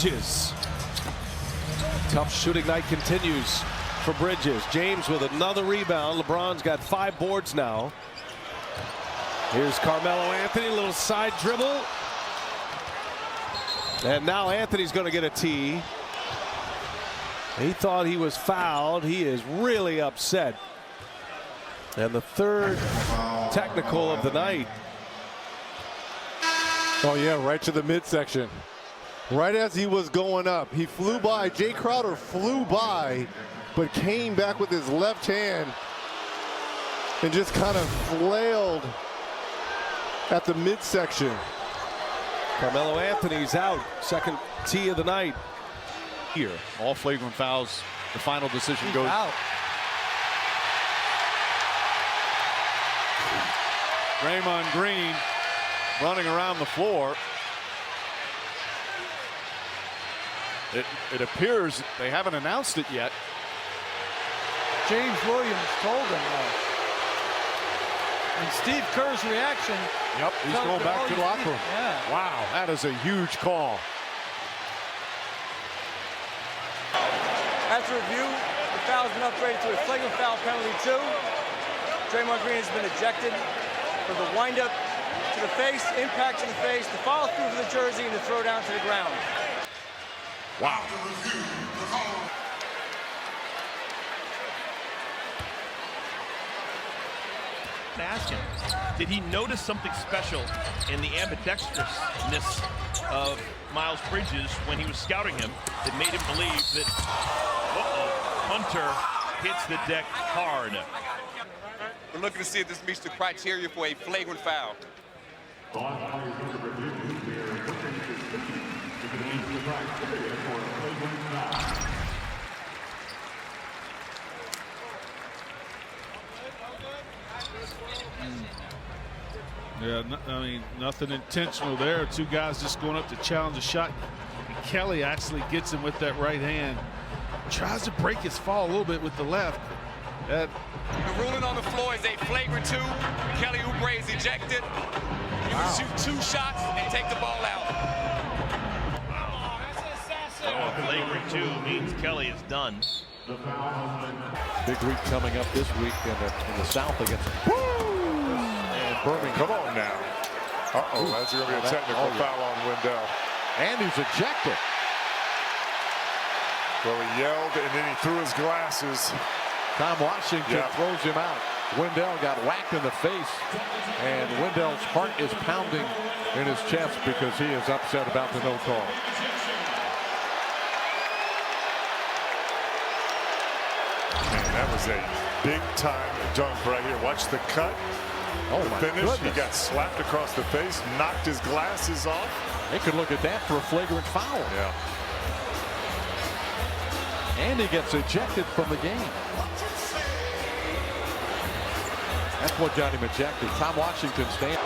Bridges. Tough shooting night continues for Bridges. James with another rebound. LeBron's got 5 boards now. Here's Carmelo Anthony, a little side dribble. And now Anthony's going to get a tee. He thought he was fouled. He is really upset. And the 3rd technical of the night. Oh yeah, right to the midsection. Right as he was going up, he flew by. Jay Crowder flew by, but came back with his left hand and just kind of flailed at the midsection. Carmelo Anthony's out. 2nd tee of the night. Here, all flagrant fouls. The final decision goes out. Draymond Green running around the floor. It appears they haven't announced it yet. James Williams told him that. And Steve Kerr's reaction. Yep, he's going back to the locker room. Yeah. Wow, that is a huge call. After review, the foul has been upgraded to a flagrant foul penalty 2. Draymond Green has been ejected for the windup to the face, impact to the face, the follow through for the jersey, and the throw down to the ground. Wow. Ask him, did he notice something special in the ambidextrousness of Miles Bridges when he was scouting him that made him believe that Hunter hits the deck hard? We're looking to see if this meets the criteria for a flagrant foul. Yeah, I mean, nothing intentional there. 2 guys just going up to challenge a shot. And Kelly actually gets him with that right hand. Tries to break his fall a little bit with the left. The ruling on the floor is a flagrant 2. Kelly Oubre is ejected. You can shoot 2 shots and take the ball out. A flagrant 2 means Kelly is done. Big week coming up this week in the South against Birmingham. Come on now. Uh-oh, that's going to be a technical foul on Wendall. And he's ejected. Well, he yelled and then he threw his glasses. Tom Washington throws him out. Wendell got whacked in the face. And Wendell's heart is pounding in his chest because he is upset about the no call. Man, that was a big-time dunk right here. Watch the cut. Oh, the my finish. goodness. He got slapped across the face, knocked his glasses off. They could look at that for a flagrant foul. Yeah. And he gets ejected from the game. That's what got him ejected. Tom Washington standing.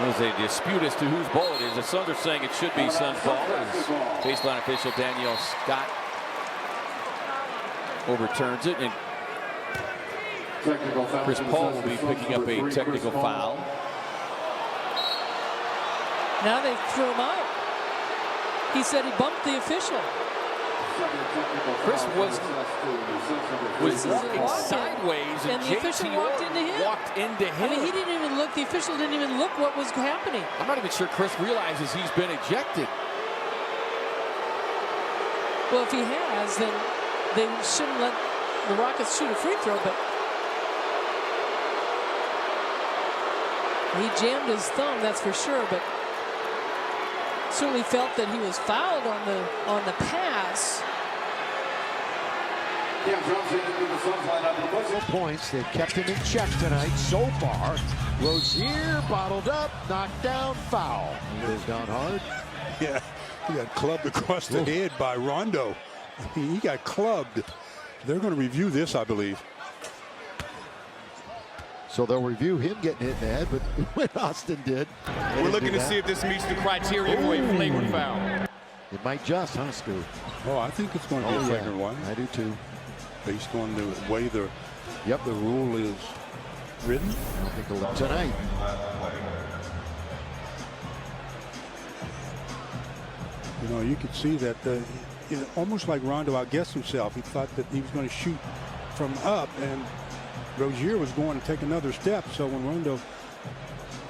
There's a dispute as to whose ball it is. The Suns are saying it should be Suns ball. As baseline official Danielle Scott overturns it, and Chris Paul will be picking up a technical foul. Now they threw him out. He said he bumped the official. Chris was walking sideways, and the official walked into him. I mean, he didn't even look. The official didn't even look what was happening. I'm not even sure Chris realizes he's been ejected. Well, if he has, then they shouldn't let the Rockets shoot a free throw, but he jammed his thumb, that's for sure, but certainly felt that he was fouled on the pass. Points. They've kept him in check tonight so far. Rozier bottled up, knocked down, foul. He goes down hard. Yeah, he got clubbed across the head by Rondo. He got clubbed. They're going to review this, I believe. So they'll review him getting hit in the head, but when Austin did. We're looking to see if this meets the criteria for a flagrant foul. It might just, huh, Stu? Oh, I think it's going to be a flagrant one. I do too. Based on the way the rule is written. I don't think they'll tonight. You know, you could see that almost like Rondo outguessed himself. He thought that he was going to shoot from up, and Rozier was going to take another step. So when Rondo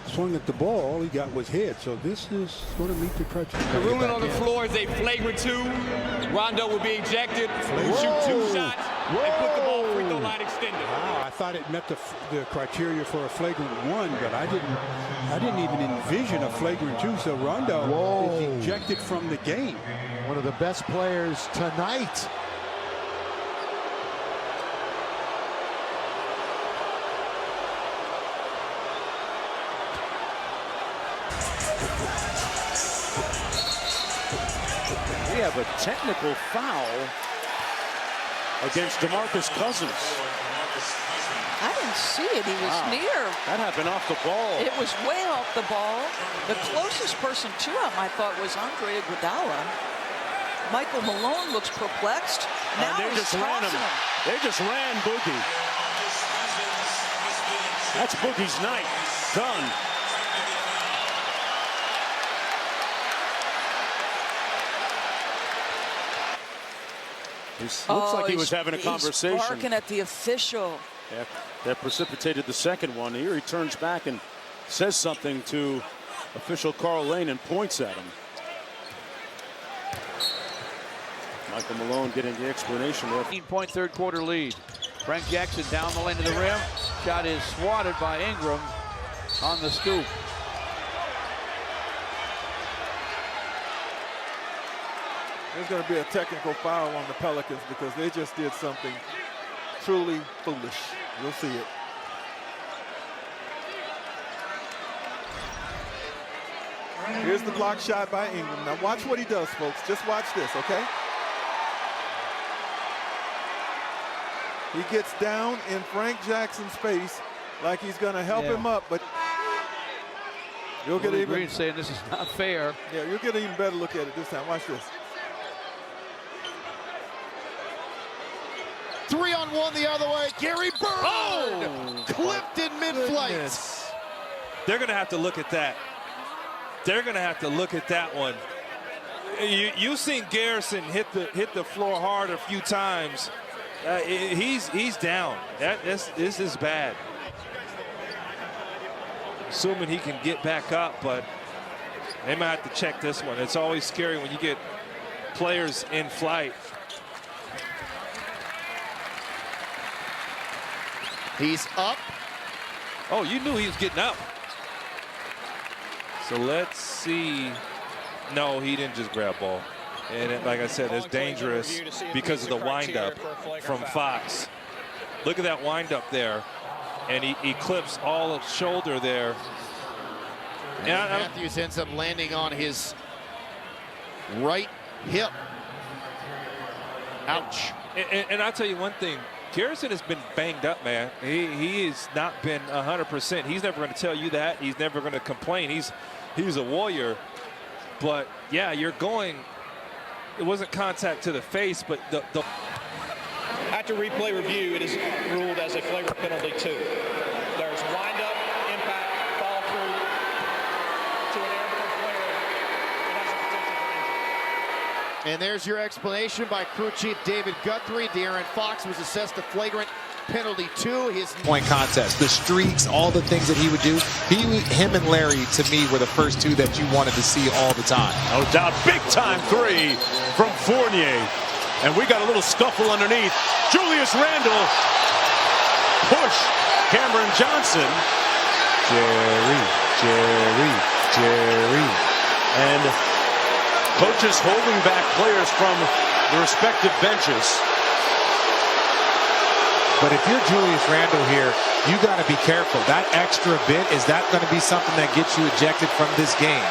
swung at the ball, all he got was head. So this is going to meet the criteria. The ruling on the floor is a flagrant 2. Rondo will be ejected. Shoot 2 shots and put the ball free throw line extended. Wow, I thought it met the criteria for a flagrant 1, but I didn't even envision a flagrant 2. So Rondo is ejected from the game. One of the best players tonight. We have a technical foul against DeMarcus Cousins. I didn't see it. He was near. That happened off the ball. It was way off the ball. The closest person to him, I thought, was Andre Iguodala. Michael Malone looks perplexed. Now they just ran him. They just ran Boogie. That's Boogie's night. Done. Looks like he was having a conversation. He's barking at the official. Yeah, that precipitated the second one. Here he turns back and says something to official Carl Lane and points at him. Michael Malone getting the explanation. 15-point third-quarter lead. Frank Jackson down the lane to the rim. Shot is swatted by Ingram on the scoop. There's going to be a technical foul on the Pelicans because they just did something truly foolish. You'll see it. Here's the block shot by Ingram. Now watch what he does, folks. Just watch this, okay? He gets down in Frank Jackson's face like he's going to help him up, but you'll get even. Green saying this is not fair. Yeah, you'll get an even better look at it this time. Watch this. 3-on-1 the other way. Gary Bird clipped in mid-flight. They're going to have to look at that. They're going to have to look at that one. You've seen Garrison hit the floor hard a few times. He's down. This is bad. Assuming he can get back up, but they might have to check this one. It's always scary when you get players in flight. He's up. Oh, you knew he was getting up. So let's see. No, he didn't just grab ball. And like I said, it's dangerous because of the windup from Fox. Look at that windup there. And he clips all of shoulder there. And Matthews ends up landing on his right hip. Ouch. And I'll tell you one thing. Garrison has been banged up, man. He has not been 100%. He's never going to tell you that. He's never going to complain. He's a warrior. But, yeah, you're going. It wasn't contact to the face, but the After replay review, it is ruled as a flagrant penalty 2. There's wind-up, impact, follow-through to an airborne flare. It has a potential for injury. And there's your explanation by crew chief David Guthrie. De'Aaron Fox was assessed a flagrant penalty 2. His point contest, the streaks, all the things that he would do. Him and Larry, to me, were the first two that you wanted to see all the time. No doubt, big time 3 from Fournier. And we got a little scuffle underneath. Julius Randle. Push. Cameron Johnson. Jerry. And coaches holding back players from the respective benches. But if you're Julius Randle here, you got to be careful. That extra bit, is that going to be something that gets you ejected from this game?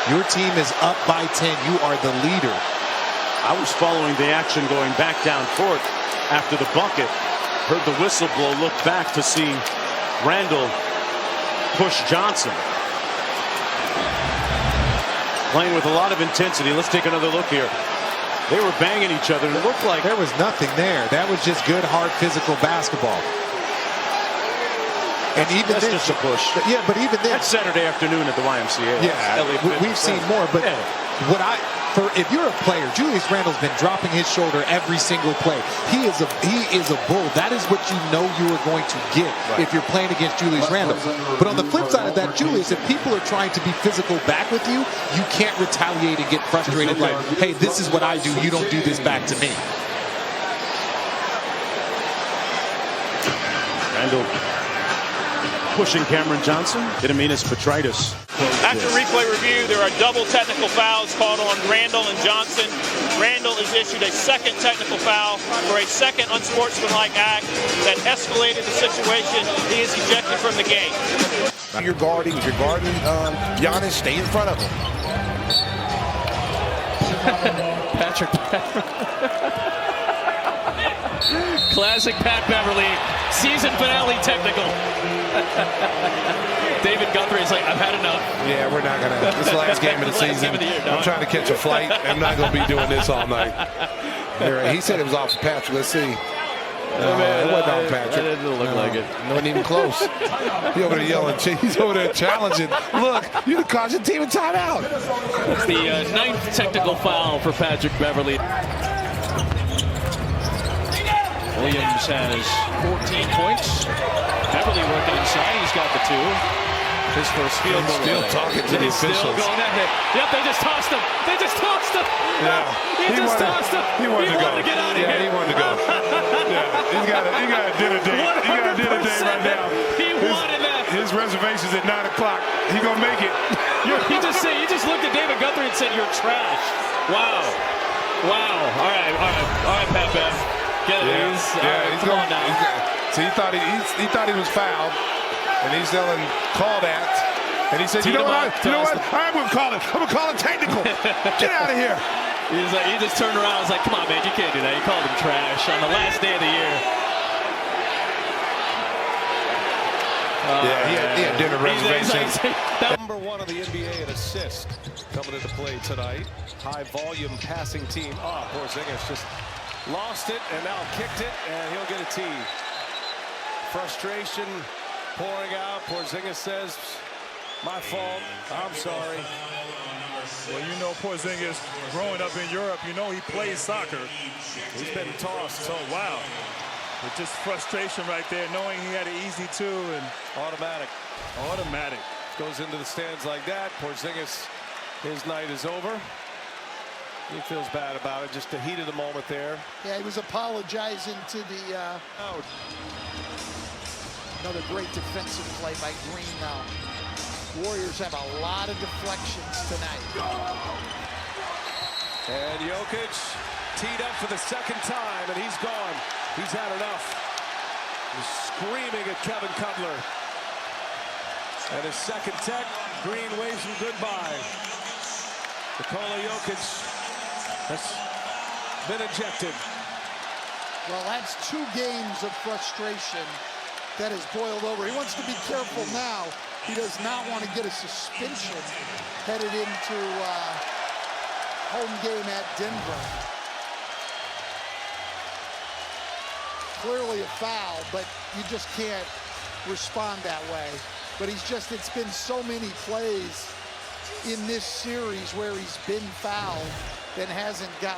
Your team is up by 10. You are the leader. I was following the action going back down court after the bucket. Heard the whistle blow, looked back to see Randle push Johnson. Playing with a lot of intensity. Let's take another look here. They were banging each other. It looked like there was nothing there. That was just good, hard, physical basketball. And even that's then, just a push. Yeah, but even then, that's Saturday afternoon at the YMCA. Yeah, we've seen more. But what if you're a player, Julius Randle's been dropping his shoulder every single play. He is a bull. That is what you know you are going to get if you're playing against Julius Randle. But on the flip side of that, Julius, if people are trying to be physical back with you, you can't retaliate and get frustrated like, hey, this is what I do. You don't do this back to me. Randle pushing Cameron Johnson. Edeminus Petritus. After replay review, there are double technical fouls called on Randle and Johnson. Randle is issued a second technical foul for a second unsportsmanlike act that escalated the situation. He is ejected from the game. If you're guarding Giannis, stay in front of him. Patrick Classic Pat Beverley, season finale technical. David Guthrie is like, I've had enough. Yeah, we're not gonna. This is the last game of the season. I'm trying to catch a flight. I'm not gonna be doing this all night. He said it was off Patrick. Let's see. It wasn't on Patrick. It didn't look like it. It wasn't even close. He over there yelling. He's over there challenging. Look, you can cause your team a timeout. It's the ninth technical foul for Patrick Beverley. Williams has 14 points. Beverley working inside. He's got the 2. His first field goal. Still talking to the officials. Still going that way. Yep, they just tossed him. They just tossed him. Yeah. He just tossed him. He wanted to go. Get out of here. He wanted to go. Yeah, he got a dinner date. He got a dinner date right now. He wanted that. His reservation's at 9 o'clock. He gonna make it. You just looked at David Guthrie and said, "You're trash." Wow. All right, Pat Bev. Get it. He's going now. So he thought he was fouled, and he's telling call that, and he said, you know what? I'm gonna call it. I'm gonna call it technical. Get out of here. He just turned around and was like, come on, man, you can't do that. You called him trash on the last day of the year. He had dinner reservations. Number 1 of the NBA in assist coming into play tonight. High volume passing team. Porzingis just lost it and now kicked it, and he'll get a tee. Frustration pouring out. Porzingis says, my fault. I'm sorry. Well, you know Porzingis, growing up in Europe, you know he plays soccer. He's been tossed. So, wow. But just frustration right there, knowing he had an easy 2 and automatic. Goes into the stands like that. Porzingis, his night is over. He feels bad about it. Just the heat of the moment there. Yeah, he was apologizing to the out. Another great defensive play by Green now. Warriors have a lot of deflections tonight. And Jokic teed up for the second time, and he's gone. He's had enough. He's screaming at Kevin Cutler. And his second tech, Green waves him goodbye. Nikola Jokic has been ejected. Well, that's 2 games of frustration that has boiled over. He wants to be careful now. He does not want to get a suspension headed into home game at Denver. Clearly a foul, but you just can't respond that way. But it's been so many plays in this series where he's been fouled and hasn't got